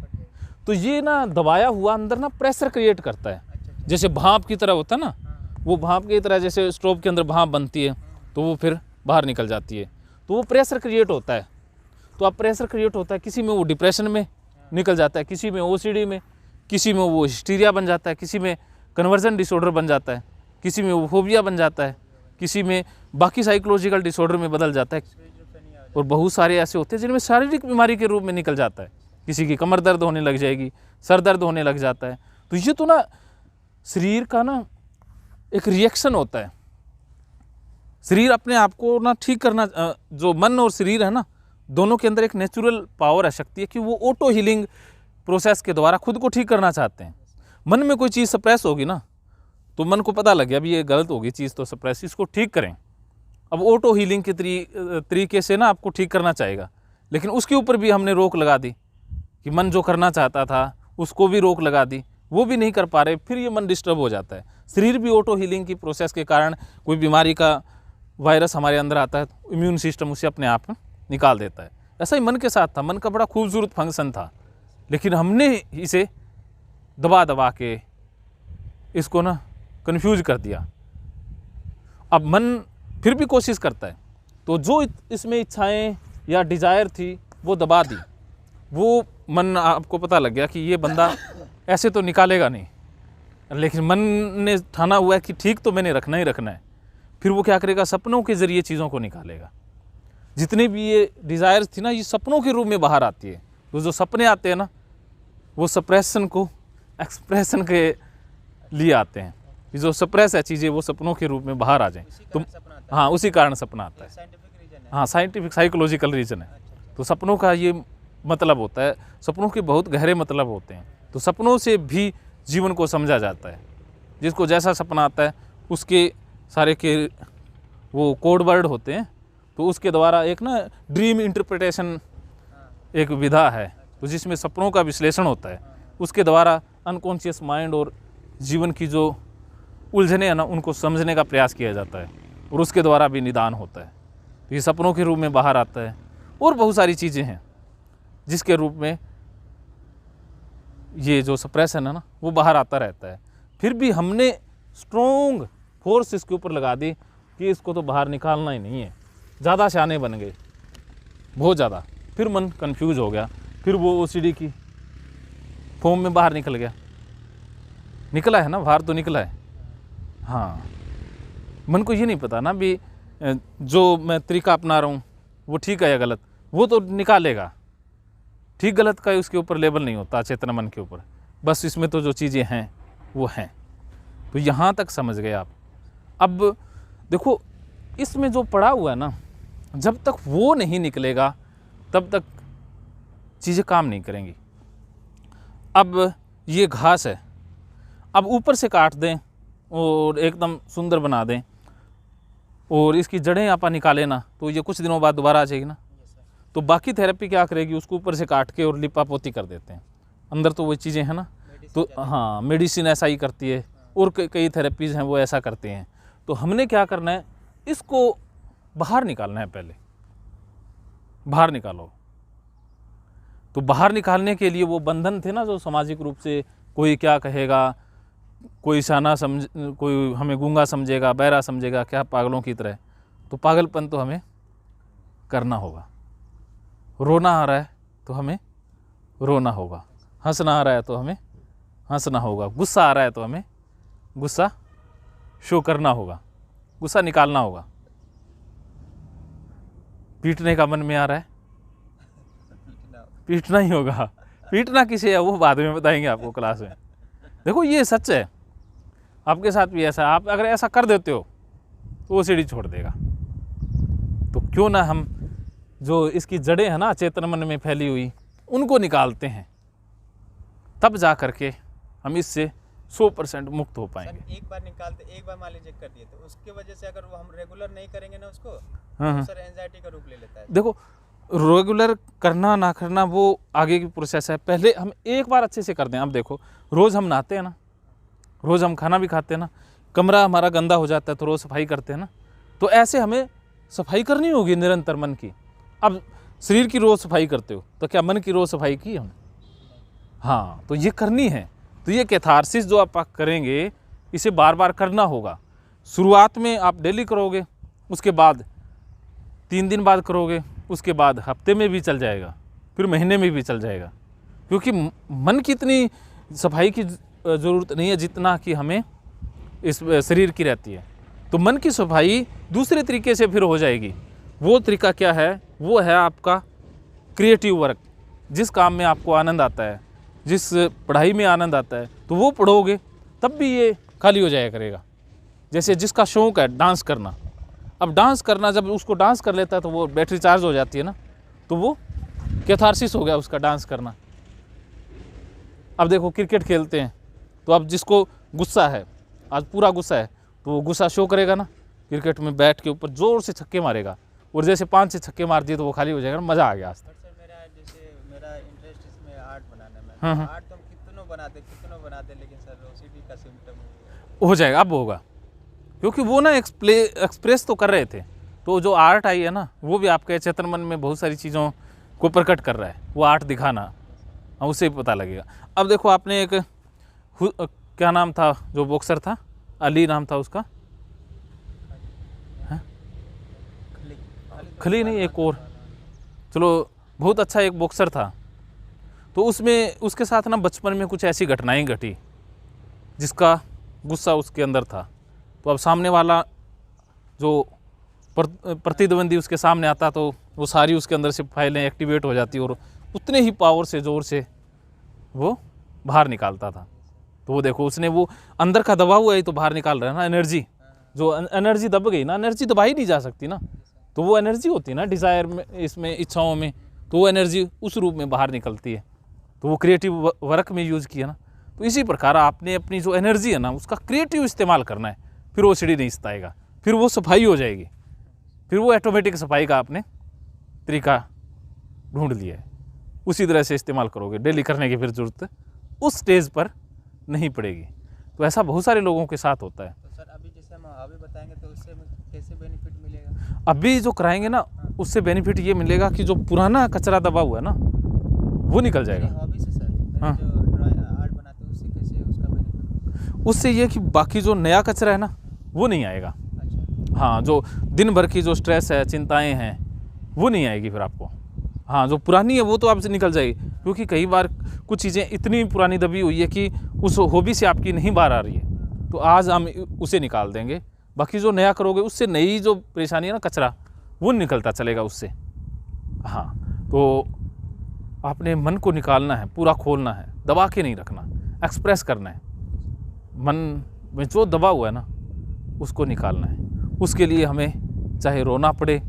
तो ये ना दबाया हुआ अंदर ना प्रेशर क्रिएट करता है, जैसे भाप की तरह होता है ना, वो भाप की तरह जैसे स्टोव के अंदर भाप बनती है तो वो फिर बाहर निकल जाती है, तो वो प्रेशर क्रिएट होता है। तो अब प्रेशर क्रिएट होता है, किसी में वो डिप्रेशन में निकल जाता है, किसी में ओसीडी में, किसी में वो हिस्टीरिया बन जाता है, किसी में कन्वर्जन डिसऑर्डर बन जाता है, किसी में वो फोबिया बन जाता है, किसी में बाकी साइकोलॉजिकल डिसऑर्डर में बदल जाता है, और बहुत सारे ऐसे होते हैं जिनमें शारीरिक बीमारी के रूप में निकल जाता है। किसी की कमर दर्द होने लग जाएगी, सर दर्द होने लग जाता है। तो ये तो ना शरीर का ना एक रिएक्शन होता है, शरीर अपने आप को ना ठीक करना, जो मन और शरीर है ना, दोनों के अंदर एक नेचुरल पावर है, शक्ति है कि वो ऑटो हीलिंग प्रोसेस के द्वारा खुद को ठीक करना चाहते हैं। मन में कोई चीज़ सप्रेस होगी ना, तो मन को पता लग गया अभी ये गलत होगी चीज़, तो सप्रेस, इसको ठीक करें। अब ऑटो हीलिंग के तरीके से ना आपको ठीक करना चाहेगा, लेकिन उसके ऊपर भी हमने रोक लगा दी कि मन जो करना चाहता था उसको भी रोक लगा दी, वो भी नहीं कर पा रहे, फिर ये मन डिस्टर्ब हो जाता है। शरीर भी ऑटो हीलिंग की प्रोसेस के कारण कोई बीमारी का वायरस हमारे अंदर आता है, इम्यून सिस्टम उसे अपने आप निकाल देता है। ऐसा ही मन के साथ था, मन का बड़ा खूबसूरत फंक्शन था, लेकिन हमने इसे दबा दबा के इसको ना कन्फ्यूज कर दिया। अब मन फिर भी कोशिश करता है, तो जो इसमें इच्छाएं या डिज़ायर थी वो दबा दी। वो मन, आपको पता लग गया कि ये बंदा ऐसे तो निकालेगा नहीं, लेकिन मन ने ठाना हुआ है कि ठीक तो मैंने रखना ही रखना है। फिर वो क्या करेगा, सपनों के ज़रिए चीज़ों को निकालेगा। जितने भी ये डिज़ायर्स थी ना, ये सपनों के रूप में बाहर आती है। तो जो सपने आते हैं ना, वो सप्रेशन को एक्सप्रेशन के लिए आते हैं। कि जो सप्रेस है चीज़ें वो सपनों के रूप में बाहर आ जाएं। उसी तो कारण सपना आता है। हाँ, उसी कारण सपना आता है। साइंटिफिक रीजन है। हाँ, साइंटिफिक साइकोलॉजिकल रीज़न है। तो सपनों का ये मतलब होता है, सपनों के बहुत गहरे मतलब होते हैं। तो सपनों से भी जीवन को समझा जाता है। जिसको जैसा सपना आता है उसके सारे के वो कोड वर्ड होते हैं, तो उसके द्वारा एक ना ड्रीम इंटरप्रिटेशन एक विधा है, तो जिसमें सपनों का विश्लेषण होता है। उसके द्वारा अनकॉन्शियस माइंड और जीवन की जो उलझने हैं ना उनको समझने का प्रयास किया जाता है, और उसके द्वारा भी निदान होता है। तो ये सपनों के रूप में बाहर आता है। और बहुत सारी चीज़ें हैं जिसके रूप में ये जो सप्रेशन है ना वो बाहर आता रहता है। फिर भी हमने स्ट्रॉन्ग फोर्स इसके ऊपर लगा दी कि इसको तो बाहर निकालना ही नहीं है। ज़्यादा शाने बन गए, बहुत ज़्यादा। फिर मन कंफ्यूज हो गया, फिर वो ओसीडी की फॉर्म में बाहर निकल गया। निकला है ना, बाहर तो निकला है। हाँ, मन को ये नहीं पता ना भी जो मैं तरीका अपना रहा हूँ वो ठीक है या गलत, वो तो निकालेगा। ठीक गलत का उसके ऊपर लेबल नहीं होता चेतना मन के ऊपर, बस इसमें तो जो चीज़ें हैं वो हैं। तो यहाँ तक समझ गए आप। अब देखो, इसमें जो पड़ा हुआ है ना, जब तक वो नहीं निकलेगा तब तक चीज़ें काम नहीं करेंगी। अब ये घास है, अब ऊपर से काट दें और एकदम सुंदर बना दें और इसकी जड़ें आप निकालें ना, तो ये कुछ दिनों बाद दोबारा आ जाएगी ना। तो बाकी थेरेपी क्या करेगी, उसको ऊपर से काट के और लिपा पोती कर देते हैं। अंदर तो वो चीज़ें हैं ना। तो हाँ, मेडिसिन ऐसा ही करती है, और कई थेरेपीज़ हैं वो ऐसा करते हैं। तो हमने क्या करना है, इसको बाहर निकालना है। पहले बाहर निकालो। तो बाहर निकालने के लिए वो बंधन थे ना, जो सामाजिक रूप से कोई क्या कहेगा, कोई शाना समझ, कोई हमें गूंगा समझेगा, बहरा समझेगा, क्या पागलों की तरह। तो पागलपन तो हमें करना होगा। रोना आ रहा है तो हमें रोना होगा, हंसना आ रहा है तो हमें हंसना होगा, गुस्सा आ रहा है तो हमें गुस्सा शो करना होगा, गुस्सा निकालना होगा। पीटने का मन में आ रहा है, पीटना ही होगा। पीटना किसे है वो बाद में बताएंगे आपको क्लास में। देखो ये सच है, आपके साथ भी ऐसा। आप अगर ऐसा कर देते हो तो वो सीढ़ी छोड़ देगा। तो क्यों ना हम जो इसकी जड़ें हैं ना चेतन मन में फैली हुई, उनको निकालते हैं, तब जा करके हम इससे 100% मुक्त हो पाएंगे। सर एक बार निकालते, एक बार मान लीजिए कर दिए, तो उसके वजह से अगर वो हम रेगुलर नहीं करेंगे ना उसको, तो सर एंजाइटी का रूप ले लेता है। देखो, रेगुलर करना ना करना वो आगे की प्रोसेस है। पहले हम एक बार अच्छे से कर दें। अब देखो, रोज़ हम नहाते हैं ना, रोज़ हम खाना भी खाते हैं ना, कमरा हमारा गंदा हो जाता है तो रोज़ सफाई करते हैं ना। तो ऐसे हमें सफाई करनी होगी निरंतर मन की। अब शरीर की रोज़ सफाई करते हो तो क्या मन की रोज़ सफाई की हमने? हाँ, तो ये करनी है। तो ये कैथारसिस जो आप करेंगे, इसे बार बार करना होगा। शुरुआत में आप डेली करोगे, उसके बाद 3 दिन बाद करोगे, उसके बाद हफ्ते में भी चल जाएगा, फिर महीने में भी चल जाएगा। क्योंकि मन की इतनी सफाई की ज़रूरत नहीं है जितना कि हमें इस शरीर की रहती है। तो मन की सफाई दूसरे तरीके से फिर हो जाएगी। वो तरीका क्या है? वो है आपका क्रिएटिव वर्क। जिस काम में आपको आनंद आता है, जिस पढ़ाई में आनंद आता है, तो वो पढ़ोगे तब भी ये खाली हो जाया करेगा। जैसे जिसका शौक़ है डांस करना, अब डांस करना, जब उसको डांस कर लेता है तो वो बैटरी चार्ज हो जाती है ना, तो वो कैथारसिस हो गया उसका डांस करना। अब देखो, क्रिकेट खेलते हैं तो अब जिसको गुस्सा है, आज पूरा गुस्सा है, तो वो गुस्सा शो करेगा ना, क्रिकेट में बैट के ऊपर ज़ोर से छक्के मारेगा, और जैसे 5 छक्के मार दिए तो वो खाली हो जाएगा, मज़ा आ गया आज तक। सर मेरा इंटरेस्ट इसमें आर्ट बनाने में। आर्ट तो हम कितनों बनाते, लेकिन सर ओसीडी का सिम्टम हो जाएगा, अब होगा। क्योंकि वो ना एक्सप्रेस तो कर रहे थे, तो जो आर्ट आई है ना, वो भी आपके चेतन मन में बहुत सारी चीज़ों को प्रकट कर रहा है। वो आर्ट दिखाना, उससे भी पता लगेगा। अब देखो, आपने एक क्या नाम था जो बॉक्सर था, अली नाम था उसका, खली नहीं, एक और, चलो, बहुत अच्छा एक बॉक्सर था। तो उसमें उसके साथ ना बचपन में कुछ ऐसी घटनाएं घटी जिसका गुस्सा उसके अंदर था। तो अब सामने वाला जो प्रतिद्वंदी उसके सामने आता तो वो सारी उसके अंदर से फाइलें एक्टिवेट हो जाती और उतने ही पावर से, ज़ोर से वो बाहर निकालता था। तो वो देखो उसने वो अंदर का दबा हुआ है तो बाहर निकाल रहा है ना एनर्जी। जो एनर्जी दब गई ना, एनर्जी दबाई नहीं जा सकती ना, तो वो एनर्जी होती है ना डिज़ायर में, इसमें इच्छाओं में, तो वो एनर्जी उस रूप में बाहर निकलती है। तो वो क्रिएटिव वर्क में यूज़ किया ना। तो इसी प्रकार आपने अपनी जो एनर्जी है ना उसका क्रिएटिव इस्तेमाल करना है, फिर वो सीढ़ी नहीं सताएगा, फिर वो सफाई हो जाएगी, फिर वो ऑटोमेटिक सफाई का आपने तरीका ढूंढ लिया है। उसी तरह से इस्तेमाल करोगे, डेली करने की फिर ज़रूरत उस स्टेज पर नहीं पड़ेगी। तो ऐसा बहुत सारे लोगों के साथ होता है। तो सर अभी जैसे हम अभी बताएंगे तो उससे कैसे बेनिफिट मिलेगा? अभी जो कराएंगे ना उससे बेनिफिट ये मिलेगा कि जो पुराना कचरा दबा हुआ है ना वो निकल जाएगा। हॉबी से सर, हाँ। जो आर्ट बनाते हैं उससे कैसे उसका बेनिफिट? उससे ये कि बाकी जो नया कचरा है ना वो नहीं आएगा। अच्छा। हाँ, जो दिन भर की जो स्ट्रेस है, चिंताएं हैं, वो नहीं आएगी फिर आपको। हाँ, जो पुरानी है वो तो आपसे निकल जाएगी, क्योंकि कई बार कुछ चीज़ें इतनी पुरानी दबी हुई है कि उस हॉबी से आपकी नहीं बाहर आ रही है, तो आज हम उसे निकाल देंगे। बाकी जो नया करोगे उससे नई जो परेशानी है ना, कचरा, वो निकलता चलेगा उससे। हाँ, तो आपने मन को निकालना है, पूरा खोलना है, दबा के नहीं रखना, एक्सप्रेस करना है। मन में जो दबा हुआ है ना उसको निकालना है। उसके लिए हमें चाहे रोना पड़े,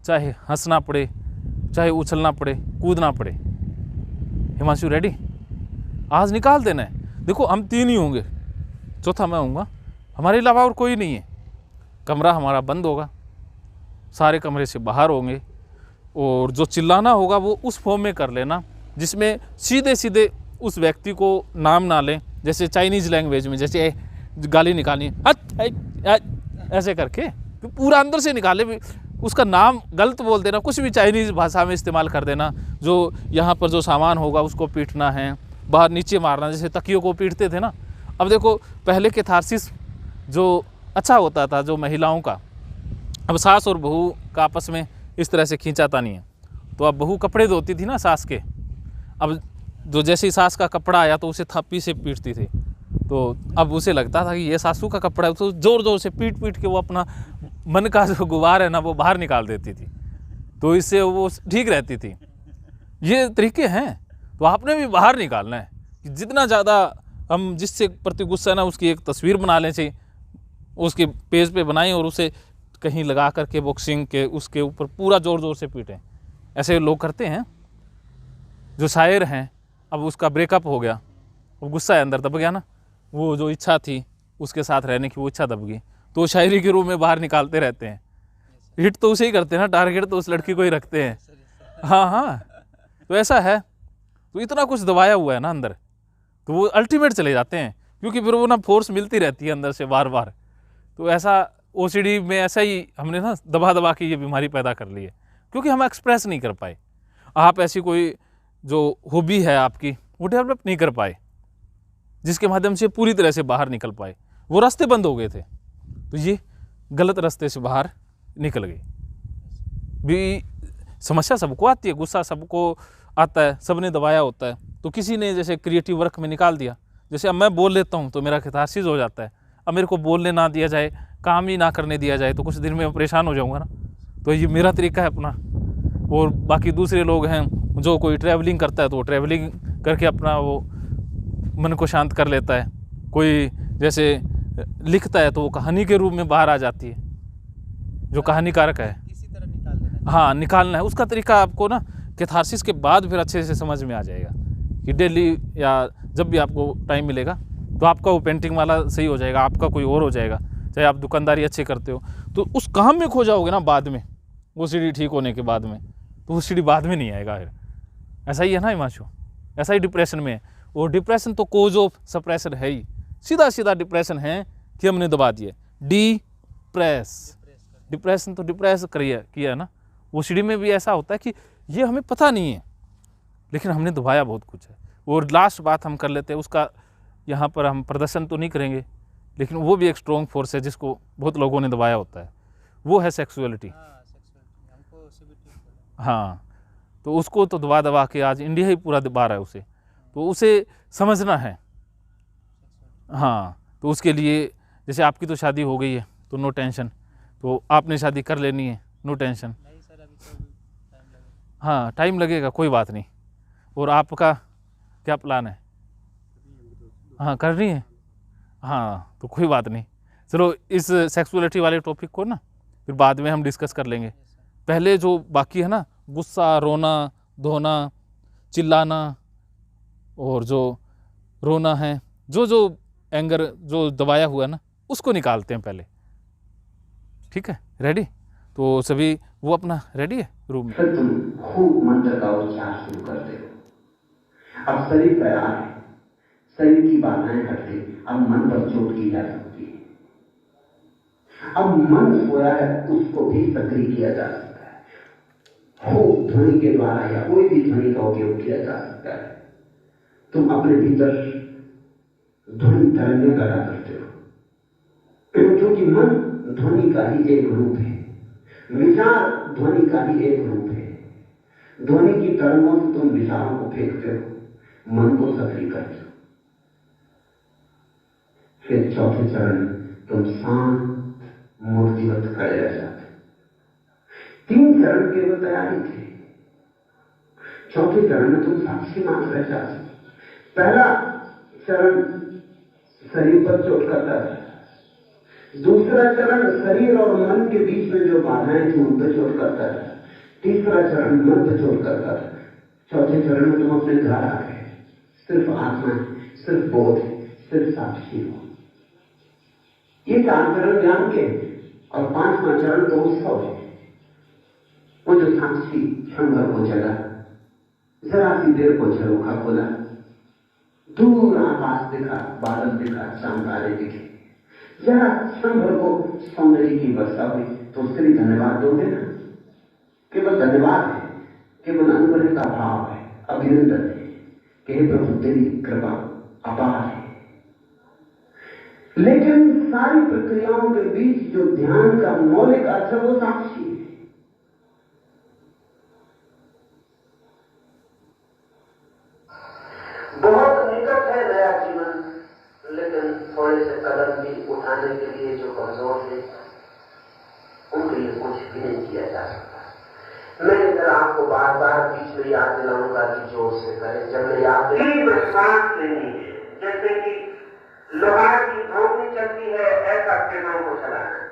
चाहे हंसना पड़े, चाहे उछलना पड़े, कूदना पड़े। हिमांशु रेडी? आज निकाल देना है। देखो हम 3 ही होंगे, चौथा मैं होऊंगा, हमारे अलावा और कोई नहीं है। कमरा हमारा बंद होगा, सारे कमरे से बाहर होंगे, और जो चिल्लाना होगा वो उस फॉर्म में कर लेना जिसमें सीधे सीधे उस व्यक्ति को नाम ना लें। जैसे चाइनीज़ लैंग्वेज में जैसे गाली निकालनी ऐसे करके, तो पूरा अंदर से निकाले, उसका नाम गलत बोल देना, कुछ भी चाइनीज़ भाषा में इस्तेमाल कर देना। जो यहाँ पर जो सामान होगा उसको पीटना है, बाहर नीचे मारना, जैसे तकियों को पीटते थे ना। अब देखो पहले कैथारसिस जो अच्छा होता था जो महिलाओं का, अब सास और बहू का आपस में इस तरह से खींचाता नहीं है। तो अब बहू कपड़े धोती थी ना सास के, अब जो जैसे ही सास का कपड़ा आया तो उसे थप्पी से पीटती थी। तो अब उसे लगता था कि ये सासू का कपड़ा है, तो ज़ोर ज़ोर से पीट पीट के वो अपना मन का जो गुबार है ना वो बाहर निकाल देती थी, तो इससे वो ठीक रहती थी। ये तरीके हैं, तो आपने भी बाहर निकालना है कि जितना ज़्यादा हम जिससे प्रति गुस्सा है ना उसकी एक तस्वीर बना लें, चाहिए उसके पेज पे बनाएं और उसे कहीं लगा करके बॉक्सिंग के उसके ऊपर पूरा ज़ोर ज़ोर से पीटें। ऐसे लोग करते हैं। जो शायर हैं, अब उसका ब्रेकअप हो गया, वो गुस्सा है अंदर दब गया ना, वो जो इच्छा थी उसके साथ रहने की वो इच्छा दब गई, तो शायरी के रूप में बाहर निकालते रहते हैं। हिट तो उसे ही करते हैं ना, टारगेट तो उस लड़की को ही रखते हैं। हाँ हाँ, तो ऐसा है। तो इतना कुछ दबाया हुआ है ना अंदर, तो वो अल्टीमेट चले जाते हैं, क्योंकि फिर वो ना फोर्स मिलती रहती है अंदर से बार बार। तो ऐसा ओसीडी में ऐसा ही हमने ना दबा दबा के ये बीमारी पैदा कर ली है, क्योंकि हम एक्सप्रेस नहीं कर पाए। आप ऐसी कोई जो हॉबी है आपकी वो डेवलप नहीं कर पाए जिसके माध्यम से पूरी तरह से बाहर निकल पाए, वो रास्ते बंद हो गए थे। तो ये गलत रास्ते से बाहर निकल गई। भी समस्या सबको आती है, गुस्सा सबको आता है, सबने दबाया होता है। तो किसी ने जैसे क्रिएटिव वर्क में निकाल दिया, जैसे अब मैं बोल लेता हूँ तो मेरा कैथारसिस हो जाता है। अब मेरे को बोलने ना दिया जाए, काम ही ना करने दिया जाए, तो कुछ दिन में मैं परेशान हो जाऊँगा ना। तो ये मेरा तरीका है अपना। और बाकी दूसरे लोग हैं, जो कोई ट्रैवलिंग करता है तो वो ट्रैवलिंग करके अपना वो मन को शांत कर लेता है। कोई जैसे लिखता है तो वो कहानी के रूप में बाहर आ जाती है, जो कहानीकारक है। किसी तरह निकाल देना। हाँ, निकालना है। उसका तरीका आपको ना कैथारसिस के बाद फिर अच्छे से समझ में आ जाएगा कि डेली या जब भी आपको टाइम मिलेगा तो आपका वो पेंटिंग वाला सही हो जाएगा, आपका कोई और हो जाएगा। चाहे आप दुकानदारी अच्छे करते हो तो उस काम में खो जाओगे ना बाद में, वो सीढ़ी ठीक होने के बाद में, तो वो सीढ़ी बाद में नहीं आएगा फिर। ऐसा ही है ना हिमांशु, ऐसा ही डिप्रेशन में है। वो डिप्रेशन तो कोज ऑफ सप्रेशन है ही, सीधा सीधा डिप्रेशन है कि हमने दबा दिया। डिप्रेशन तो डिप्रेस किया है ना। वो सीढ़ी में भी ऐसा होता है कि ये हमें पता नहीं है लेकिन हमने दबाया बहुत कुछ है। और लास्ट बात हम कर लेते हैं, उसका यहाँ पर हम प्रदर्शन तो नहीं करेंगे, लेकिन वो भी एक स्ट्रॉन्ग फोर्स है जिसको बहुत लोगों ने दबाया होता है, वो है सेक्सुअलिटी। हाँ, तो उसको तो दबा दबा के आज इंडिया ही पूरा दबा रहा है उसे, तो उसे समझना है। हाँ, तो उसके लिए जैसे आपकी तो शादी हो गई है तो नो टेंशन, तो आपने शादी कर लेनी है, नो टेंशन। नहीं सर, अभी तो टाइम लगेगा। हाँ, टाइम लगेगा, कोई बात नहीं। और आपका क्या प्लान है? हाँ कर रही है, हाँ तो कोई बात नहीं, चलो इस सेक्सुअलिटी वाले टॉपिक को ना फिर बाद में हम डिस्कस कर लेंगे। पहले जो बाकी है ना, गुस्सा, रोना धोना, चिल्लाना और जो रोना है, जो जो एंगर जो दबाया हुआ है ना, उसको निकालते हैं पहले, ठीक है? रेडी? तो सभी वो अपना रेडी है रूम में? फिर तुम खूब मंत्र का उच्चार शुरू कर दे। अब शरीर तैयार है, शरीर की बाधाएं हट गई, अब मन पर चोट की जा सकती है। अब मन सोया है, उसको भी सक्रिय किया जा सकता है। खूब ध्वनि के द्वारा या कोई भी ध्वनि का उपयोग किया जा सकता है। तुम अपने भीतर ध्वनि तरंगें पैदा करते हो, क्योंकि मन ध्वनि का ही एक रूप है, विचार ध्वनि का ही एक रूप है। ध्वनि की तरंगों से तुम विचारों को फेंकते हो, मन को सक्रिय करते हो। फिर चौथे चरण तुम शांत मूर्तिवत खड़े रह जाते। 3 चरण केवल तैयारी थे, चौथे चरण में तुम साक्षी मात्र रह जाते। पहला चरण शरीर पर चोट करता है, दूसरा चरण शरीर और मन के बीच में जो बाधाएं थी उन पर चोट करता है, तीसरा चरण मन पर चोट करता था, चौथे चरण में तुम अपने घर आ गए। सिर्फ आत्मा, सिर्फ बोध, सिर्फ साक्षी हो। ये 4 चरण ज्ञान के, और 5वां चरण तो उत्सव है। वो जो साक्षी क्षण भर को जगा, जरा सी देर को झरोखा खोला, दूर आकाश दिखा, बादल दिखा, चांद दिखे, जरा क्षण भर को सौंदर्य की वर्षा हुई, तो उसके लिए धन्यवाद दोगे ना? केवल धन्यवाद है, केवल अनुग्रह का भाव है, अभिनंदन है कि हे प्रभु तेरी कृपा अपार है। लेकिन सारी प्रक्रियाओं के बीच जो ध्यान का मौलिक अर्थ है वो साक्षी है। बहुत निकट है नया जीवन, लेकिन थोड़े से कदम भी उठाने के लिए जो कमजोर है उनके लिए कुछ भी नहीं किया जा सकता। मैं इधर आपको बार बार बीच में याद दिलाऊंगा कि जोर से करें। जब मैं याद तीव्र सांस लेनी है, जैसे कि लोहार की धोखनी चलती है, ऐसा पेड़ों को चलाना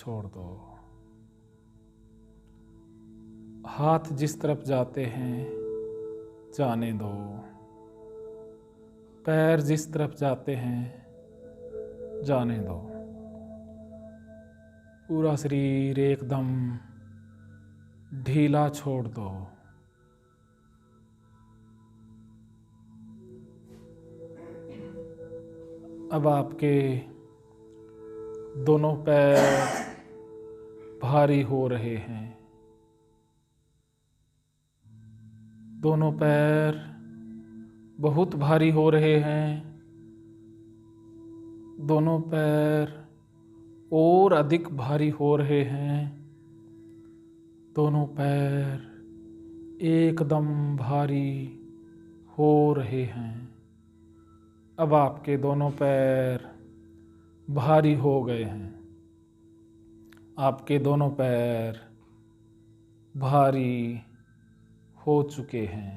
छोड़ दो। हाथ जिस तरफ जाते हैं जाने दो। पैर जिस तरफ जाते हैं जाने दो। पूरा शरीर एकदम ढीला छोड़ दो। अब आपके दोनों पैर भारी हो रहे हैं। दोनों पैर बहुत भारी हो रहे हैं। दोनों पैर और अधिक भारी हो रहे हैं। दोनों पैर एकदम भारी हो रहे हैं। अब आपके दोनों पैर भारी हो गए हैं। आपके दोनों पैर भारी हो चुके हैं।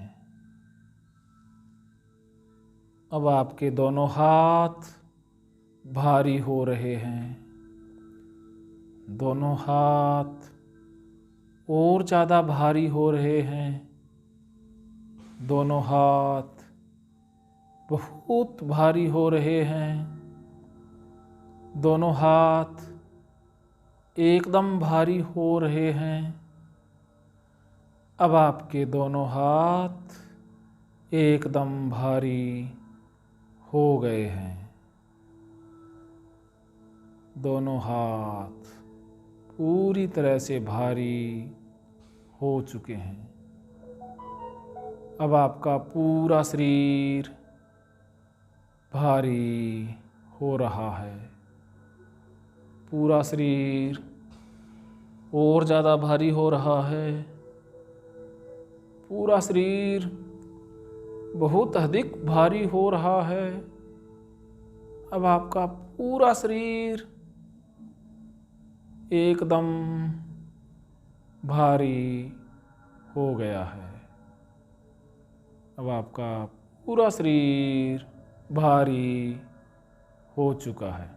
अब आपके दोनों हाथ भारी हो रहे हैं। दोनों हाथ और ज़्यादा भारी हो रहे हैं। दोनों हाथ बहुत भारी हो रहे हैं। दोनों हाथ एकदम भारी हो रहे हैं। अब आपके दोनों हाथ एकदम भारी हो गए हैं। दोनों हाथ पूरी तरह से भारी हो चुके हैं। अब आपका पूरा शरीर भारी हो रहा है। पूरा शरीर और ज़्यादा भारी हो रहा है। पूरा शरीर बहुत अधिक भारी हो रहा है। अब आपका पूरा शरीर एकदम भारी हो गया है। अब आपका पूरा शरीर भारी हो चुका है।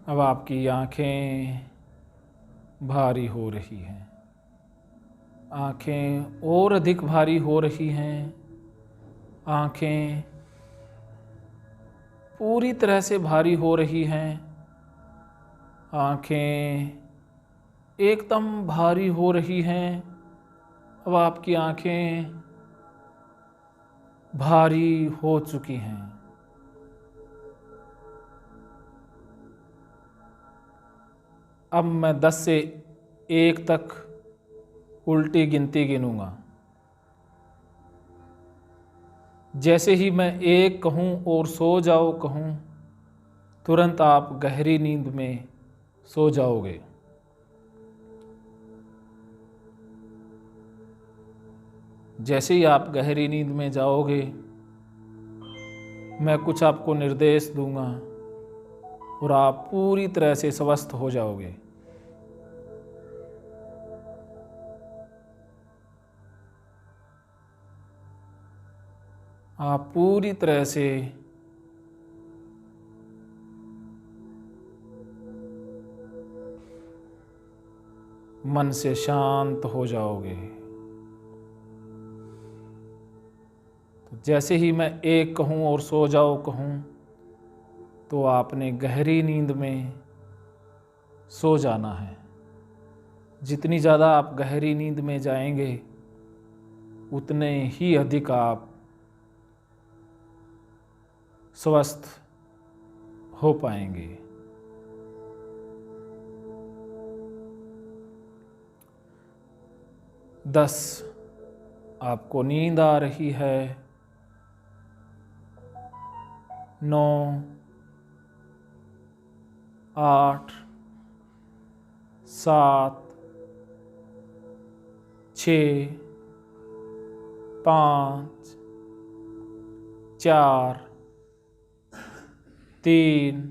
अब आपकी आँखें भारी हो रही हैं। आँखें और अधिक भारी हो रही हैं। आँखें पूरी तरह से भारी हो रही हैं। आँखें एकदम भारी हो रही हैं। अब आपकी आँखें भारी हो चुकी हैं। अब मैं 10 से 1 तक उल्टी गिनती गिनूंगा। जैसे ही मैं 1 कहूँ और सो जाओ कहूँ, तुरंत आप गहरी नींद में सो जाओगे। जैसे ही आप गहरी नींद में जाओगे, मैं कुछ आपको निर्देश दूंगा और आप पूरी तरह से स्वस्थ हो जाओगे। आप पूरी तरह से मन से शांत हो जाओगे। तो जैसे ही मैं 1 कहूँ और सो जाओ कहूँ, तो आपने गहरी नींद में सो जाना है। जितनी ज़्यादा आप गहरी नींद में जाएंगे, उतने ही अधिक आप स्वस्थ हो पाएंगे। दस, आपको नींद आ रही है। 9, 8, 7, 6, 5, 4, 3,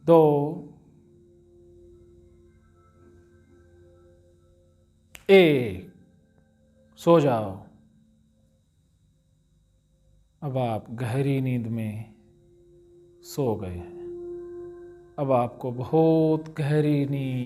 2, 1, सो जाओ। अब आप गहरी नींद में सो गए हैं। अब आपको बहुत गहरी नींद